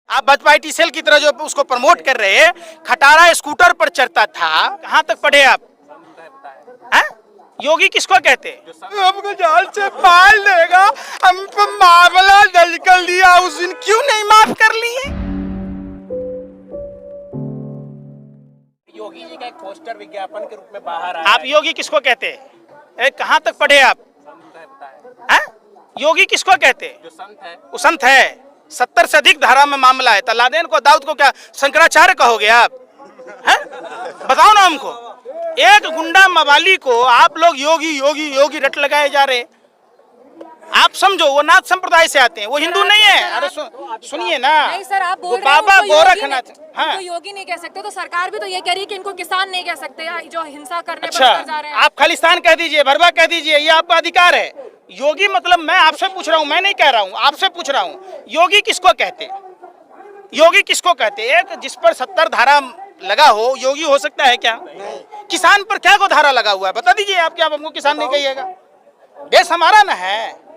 आप भाजपा सेल की तरह जो उसको प्रमोट कर रहे हैं, खटारा स्कूटर पर चढ़ता था। कहाँ तक पढ़े आप? हैं? योगी किसको कहते हैं? हमको जाल से पाल देगा, हम पर मामला दर्ज कर लिया उस दिन, क्यों नहीं माफ कर लिए? योगी जी का एक पोस्टर विज्ञापन के रूप में बाहर आया। आप योगी किसको कहते हैं? कहाँ तक पढ़े आप? हैं? योगी किसको कहते हैं? जो संत है वो संत है। 70 से अधिक धारा में मामला है। तलादेन को, दाऊद को क्या शंकराचार्य कहोगे आप? हैं? बताओ ना हमको। एक गुंडा मवाली को आप लोग योगी योगी योगी रट लगाए जा रहे। आप समझो वो नाथ संप्रदाय से आते हैं, वो हिंदू नहीं है। अरे सुनिए ना, नहीं सर, आप बोल वो रहे हैं बाबा उनको गोरखनाथ। हाँ, तो योगी नहीं कह सकते, तो सरकार भी तो ये कह रही है कि इनको किसान नहीं कह सकते, जो हिंसा करने पर अच्छा, उतर जा रहे हैं। आप खालिस्तान कह दीजिए, भरवा कह दीजिए, ये आपका अधिकार है। योगी मतलब मैं आपसे पूछ रहा हूँ, मैं नहीं कह रहा हूँ, आपसे पूछ रहा हूँ, योगी किसको कहते हैं? योगी किसको कहते हैं? एक जिस पर 70 धारा लगा हो योगी हो सकता है क्या? किसान पर क्या को धारा लगा हुआ है बता दीजिए आप। क्या आप हमको किसान नहीं कहिएगा? देश हमारा ना है।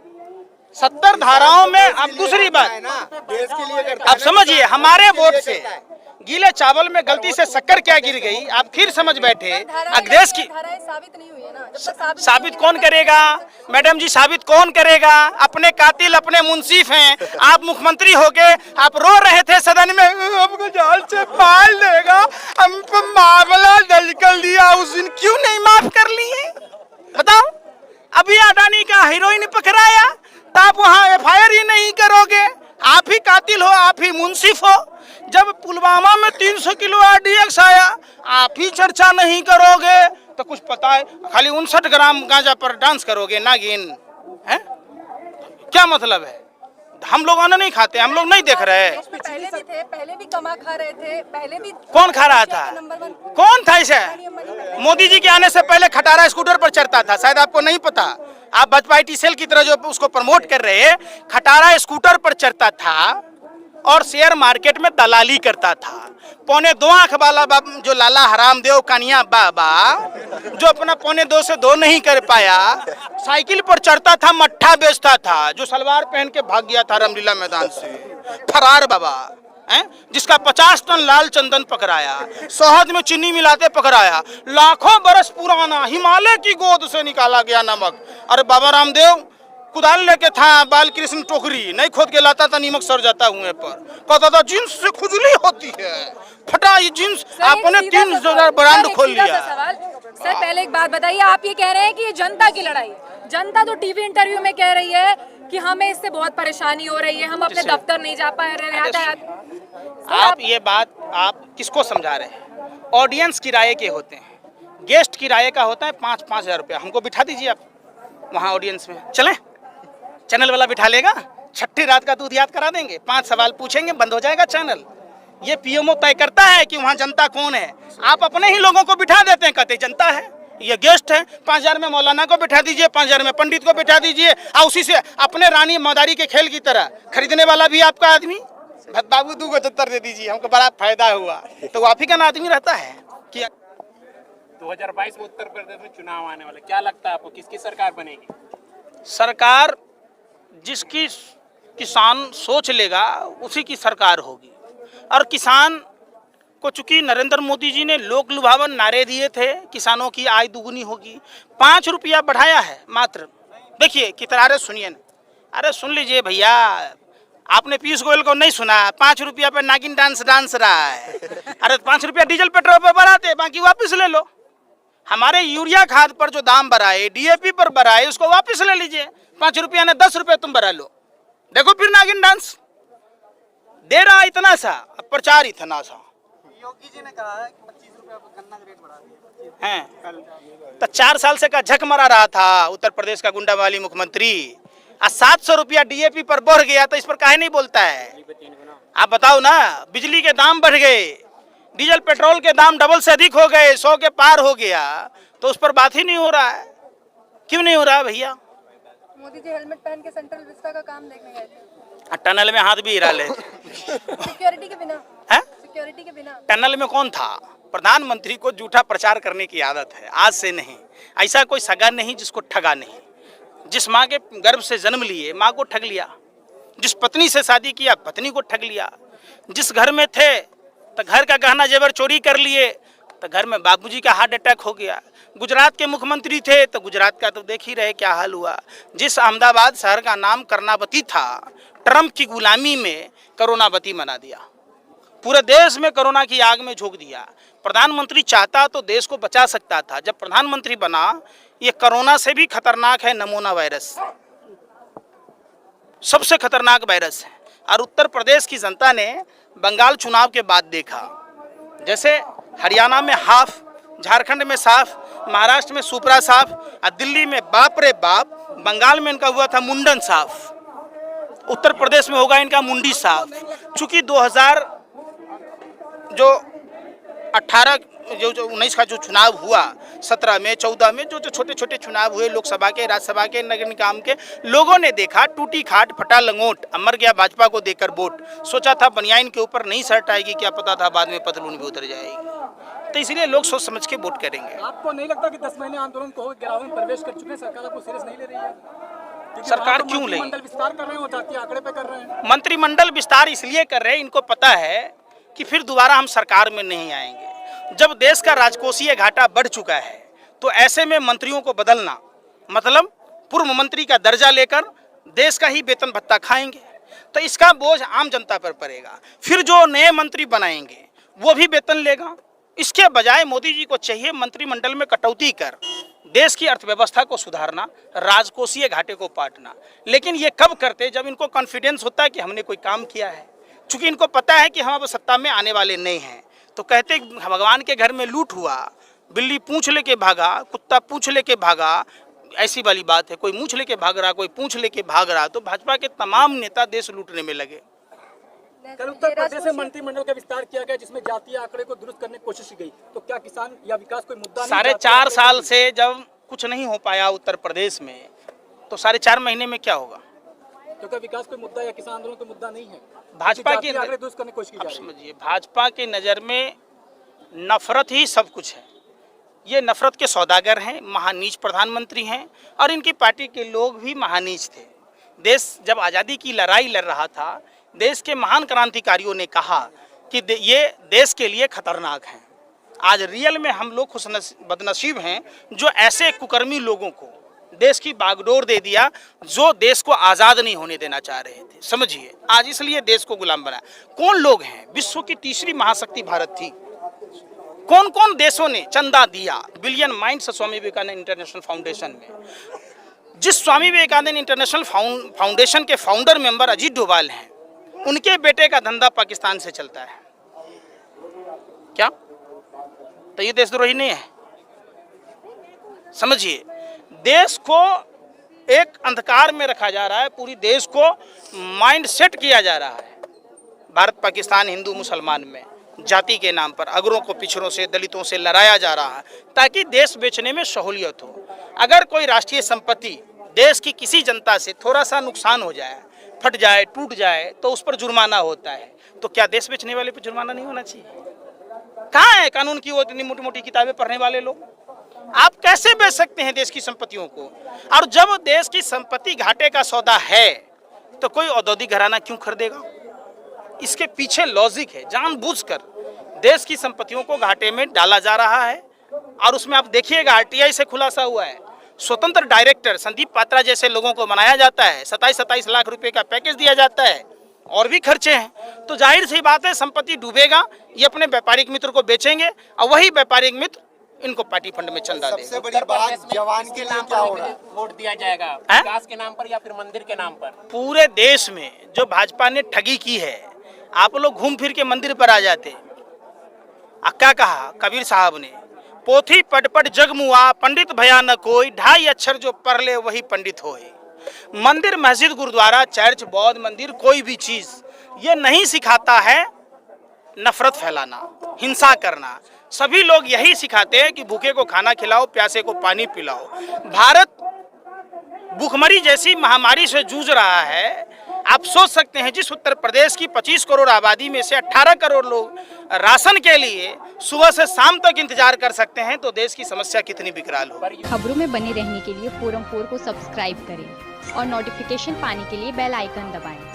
70 धाराओं में। अब दूसरी बात, देश के लिए करता अब समझिए, हमारे वोट से गीले चावल में गलती से शक्कर क्या गिर गई, आप फिर समझ बैठे। देश की धाराएं साबित नहीं हुई है ना, जब तक साबित कौन करेगा? मैडम जी, साबित कौन करेगा? अपने कातिल अपने मुंसिफ हैं। आप मुख्यमंत्री होके आप रो रहे थे सदन में, हमको जाल से पाल देगा, हम पर मामला दर्ज कर लिया उस दिन, क्यों नहीं माफ कर लिए? बताओ। अभी अडानी का हीरोइन पकड़ाया तो आप वहाँ FIR ही नहीं करोगे। आप ही कातिल हो, आप ही मुंसिफ हो। जब पुलवामा में 300 किलो RDX आया, आप ही चर्चा नहीं करोगे तो कुछ पता है? खाली 59 ग्राम गांजा पर डांस करोगे नागिन, हैं? क्या मतलब है? हम लोग अन्न नहीं खाते, हम लोग नहीं देख रहे। पहले भी थे, पहले भी कमा खा रहे थे, पहले भी। कौन खा रहा था? कौन था इसे? मोदी जी के आने से पहले खटारा स्कूटर पर चढ़ता था, शायद आपको नहीं पता। आप भाजपा सेल की तरह जो उसको प्रमोट कर रहे हैं, खटारा स्कूटर पर चढ़ता था और शेयर मार्केट में दलाली करता था। 2.25 आंख वाला जो लाला हरामदेव कानिया बाबा, जो अपना 2.25 से 2 नहीं कर पाया, साइकिल पर चढ़ता था, मट्ठा बेचता था, जो सलवार पहन के भाग गया था रामलीला मैदान से, फरार बाबा हैं, जिसका 50 टन लाल चंदन पकड़ाया, शहद में चीनी मिलाते पकड़ाया, लाखों बरस पुराना हिमालय की गोद से निकाला गया नमक। अरे बाबा रामदेव कुदाल लेके था, बाल कृष्ण टोकरी नहीं खोद के लाता था, नीमक सर जाता हुए पर कहता था जींस से खुजली होती है, फटा ये जींस। आपने 3 ब्रांड खोल लिया। सर पहले एक बात बताइए, आप ये कह रहे हैं कि ये जनता की लड़ाई है। जनता तो टीवी इंटरव्यू में कह रही है कि हमें इससे बहुत परेशानी हो रही है, हम अपने दफ्तर नहीं जा पा रहे हैं। आप ये बात आप किसको समझा रहे हैं? ऑडियंस किराए के होते हैं, गेस्ट किराए का होता है 5-5 हज़ार रुपया। हमको बिठा दीजिए आप वहाँ ऑडियंस में, चलें? चैनल वाला बिठा लेगा, छठी रात का दूध याद करा देंगे, 5 सवाल पूछेंगे, बंद हो जाएगा चैनल। ये PMO तय करता है कि वहाँ जनता कौन है। आप अपने ही लोगों को बिठा देते हैं, कहते जनता है, ये गेस्ट है। 5,000 में मौलाना को बिठा दीजिए, 5,000 में पंडित को बिठा दीजिए, और उसी से अपने रानी मदारी के खेल की तरह खरीदने वाला भी आपका आदमी। बाबू 2 75 दे दीजिए, हमको बड़ा फायदा हुआ, तो आप ही का आदमी रहता है। कि 2022 में उत्तर प्रदेश में चुनाव आने वाले, क्या लगता है आपको किसकी सरकार बनेगी? सरकार जिसकी किसान सोच लेगा उसी की सरकार होगी। और किसान को चूंकि नरेंद्र मोदी जी ने लोक लुभावन नारे दिए थे, किसानों की आय दुगुनी होगी, 5 रुपया बढ़ाया है मात्र। देखिए कितना, अरे सुनिए ना, अरे सुन लीजिए भैया, आपने पीयूष गोयल को नहीं सुना? 5 रुपया पे नागिन डांस रहा है। अरे 5 रुपया डीजल पेट्रोल पर बढ़ाते, बाकी वापस ले लो। हमारे यूरिया खाद पर जो दाम बढ़ाए, DAP पर बढ़ाए, उसको वापस ले लीजिए। 5 रुपया ने 10 रुपये तुम बढ़ा लो, देखो फिर नागिन डांस। दे रहा इतना सा, अब प्रचार इतना सा। योगी जी ने कहा है कि 25 रुपया गन्ना का रेट बढ़ा दिया हैं, तो 4 साल से का झक मरा रहा था उत्तर प्रदेश का गुंडा वाली मुख्यमंत्री, आज 700 रुपया DAP पर बढ़ गया, तो इस पर काहे नहीं बोलता है? आप बताओ ना, बिजली के दाम बढ़ गए, डीजल पेट्रोल के दाम डबल से अधिक हो गए, 100 के पार हो गया, तो उस पर बात ही नहीं हो रहा है। क्यों नहीं हो रहा है भैया? मोदी जी हेलमेट पहन के सेंट्रल विस्टा का काम देखने गए थे, टनल में हाथ भी हिरा ले। सिक्योरिटी के बिना। है? सिक्योरिटी के बिना टनल में कौन था? प्रधानमंत्री को झूठा प्रचार करने की आदत है, आज से नहीं। ऐसा कोई सगा नहीं जिसको ठगा नहीं। जिस माँ के गर्भ से जन्म लिए माँ को ठग लिया, जिस पत्नी से शादी किया पत्नी को ठग लिया, जिस घर में थे तो घर का गहना जेवर चोरी कर लिए, तो घर में बाबूजी का हार्ट अटैक हो गया। गुजरात के मुख्यमंत्री थे तो गुजरात का तो देख ही रहे क्या हाल हुआ। जिस अहमदाबाद शहर का नाम कर्नावती था, ट्रंप की गुलामी में कोरोनावती बना दिया, पूरे देश में कोरोना की आग में झोंक दिया। प्रधानमंत्री चाहता तो देश को बचा सकता था। जब प्रधानमंत्री बना, ये कोरोना से भी खतरनाक है नमूना वायरस, सबसे खतरनाक वायरस है। और उत्तर प्रदेश की जनता ने बंगाल चुनाव के बाद देखा, जैसे हरियाणा में हाफ, झारखंड में साफ, महाराष्ट्र में सुपरा साफ, और दिल्ली में बाप रे बाप, बंगाल में इनका हुआ था मुंडन साफ, उत्तर प्रदेश में होगा इनका मुंडी साफ। चूंकि 2018 जो 19 का जो चुनाव हुआ, 17 में 14 में जो छोटे छोटे चुनाव हुए, लोकसभा के, राज्यसभा के, नगर निगम के, लोगों ने देखा टूटी खाट फटा लंगोट, अमर गया भाजपा को देकर वोट। सोचा था बनियाइन के ऊपर नहीं शर्ट आएगी, क्या पता था बाद में पतलून भी उतर जाएगी। तो इसलिए लोग सोच समझ के वोट करेंगे। आपको नहीं लगता कि 10 महीने आंदोलन को गिराव में प्रवेश कर चुके हैं, सरकार आपको सीरियस नहीं ले रही है? सरकार क्यों लेगी? मंत्रिमंडल विस्तार कर रहे हैं, वो जातीय आंकड़े पे कर रहे हैं। मंत्रिमंडल विस्तार इसलिए कर रहे हैं, इनको पता है कि फिर दोबारा हम सरकार में नहीं आएंगे। जब देश का राजकोषीय घाटा बढ़ चुका है तो ऐसे में मंत्रियों को बदलना मतलब पूर्व मंत्री का दर्जा लेकर देश का ही वेतन भत्ता खाएंगे, तो इसका बोझ आम जनता पर पड़ेगा। फिर जो नए मंत्री बनाएंगे वो भी वेतन लेगा। इसके बजाय मोदी जी को चाहिए मंत्रिमंडल में कटौती कर देश की अर्थव्यवस्था को सुधारना, राजकोषीय घाटे को पाटना। लेकिन ये कब करते? जब इनको कॉन्फिडेंस होता है कि हमने कोई काम किया है। चूंकि इनको पता है कि हम अब सत्ता में आने वाले नहीं हैं, तो कहते भगवान के घर में लूट हुआ, बिल्ली पूंछ लेके भागा, कुत्ता पूंछ लेके भागा, ऐसी वाली बात है। कोई मूंछ लेके भाग रहा, कोई पूंछ लेके भाग रहा। तो भाजपा के तमाम नेता देश लूटने में लगे। कल उत्तर प्रदेश में मंत्रिमंडल का विस्तार किया गया, जिसमें जातीय आंकड़े को दुरुस्त करने की कोशिश की गई, तो क्या किसान या विकास कोई मुद्दा नहीं? 4.5 साल से जब कुछ नहीं हो पाया उत्तर प्रदेश में, तो 4.5 महीने में क्या होगा? क्योंकि विकास कोई मुद्दा या किसान आंदोलन कोई मुद्दा नहीं है। भाजपा की आंकड़े दुरुस्त करने की कोशिश की जा रही है। समझिए, भाजपा की नज़र में नफरत ही सब कुछ है। ये नफरत के सौदागर हैं, महानीच प्रधानमंत्री हैं, और इनकी पार्टी के लोग भी महानीच थे। देश जब आज़ादी की लड़ाई लड़ रहा था, देश के महान क्रांतिकारियों ने कहा कि ये देश के लिए खतरनाक हैं। आज रियल में हम लोग बदनसीब हैं जो ऐसे कुकर्मी लोगों को देश की बागडोर दे दिया, जो देश को आज़ाद नहीं होने देना चाह रहे थे। समझिए, आज इसलिए देश को गुलाम बनाया। कौन लोग हैं? विश्व की तीसरी महाशक्ति भारत थी। कौन कौन देशों ने चंदा दिया? Billion minds Swami Vivekananda international foundation में। जिस स्वामी विवेकानंद इंटरनेशनल फाउंडेशन के फाउंडर मेंबर अजीत डोभाल हैं, उनके बेटे का धंधा पाकिस्तान से चलता है। क्या? तो ये देशद्रोही नहीं है? समझिए, देश को एक अंधकार में रखा जा रहा है, पूरी देश को माइंड सेट किया जा रहा है भारत पाकिस्तान हिंदू मुसलमान में, जाति के नाम पर अगरों को पिछड़ों से, दलितों से लड़ाया जा रहा है ताकि देश बेचने में सहूलियत हो। अगर कोई राष्ट्रीय संपत्ति देश की किसी जनता से थोड़ा सा नुकसान हो जाए, फट जाए, टूट जाए, तो उस पर जुर्माना होता है। तो क्या देश बेचने वाले पर जुर्माना नहीं होना चाहिए? कहाँ है कानून की वो इतनी मोटी मोटी किताबें पढ़ने वाले लोग? आप कैसे बेच सकते हैं देश की संपत्तियों को? और जब देश की संपत्ति घाटे का सौदा है तो कोई औद्योगिक घराना क्यों खरीदेगा? इसके पीछे लॉजिक है। जानबूझकर देश की संपत्तियों को घाटे में डाला जा रहा है। और उसमें आप देखिएगा, आरटीआई से खुलासा हुआ है, स्वतंत्र डायरेक्टर संदीप पात्रा जैसे लोगों को बनाया जाता है, 27 लाख रुपए का पैकेज दिया जाता है, और भी खर्चे हैं। तो जाहिर सी बात है संपत्ति डूबेगा, ये अपने व्यापारिक मित्र को बेचेंगे और वही व्यापारिक मित्र इनको पार्टी फंड में चंदा देगा। सबसे बड़ी बात, जवान के नाम पर वोट दिया जाएगा, विकास के नाम पर या फिर मंदिर के नाम पर? पूरे देश में जो भाजपा ने ठगी की है, आप लोग घूम फिर के मंदिर पर आ जाते। क्या कहा कबीर साहब ने? पोथी पढ़ पढ़ जग मुआ, पंडित भया न कोई, 2.5 अक्षर जो पढ़ ले वही पंडित होए। मंदिर, मस्जिद, गुरुद्वारा, चर्च, बौद्ध मंदिर, कोई भी चीज ये नहीं सिखाता है नफरत फैलाना, हिंसा करना। सभी लोग यही सिखाते हैं कि भूखे को खाना खिलाओ, प्यासे को पानी पिलाओ। भारत भूखमरी जैसी महामारी से जूझ रहा है। आप सोच सकते हैं, जिस उत्तर प्रदेश की 25 करोड़ आबादी में से 18 करोड़ लोग राशन के लिए सुबह से शाम तक इंतजार कर सकते हैं, तो देश की समस्या कितनी विकराल हो। खबरों में बने रहने के लिए फोरम 4 को सब्सक्राइब करें और नोटिफिकेशन पाने के लिए बेल आइकन दबाएं।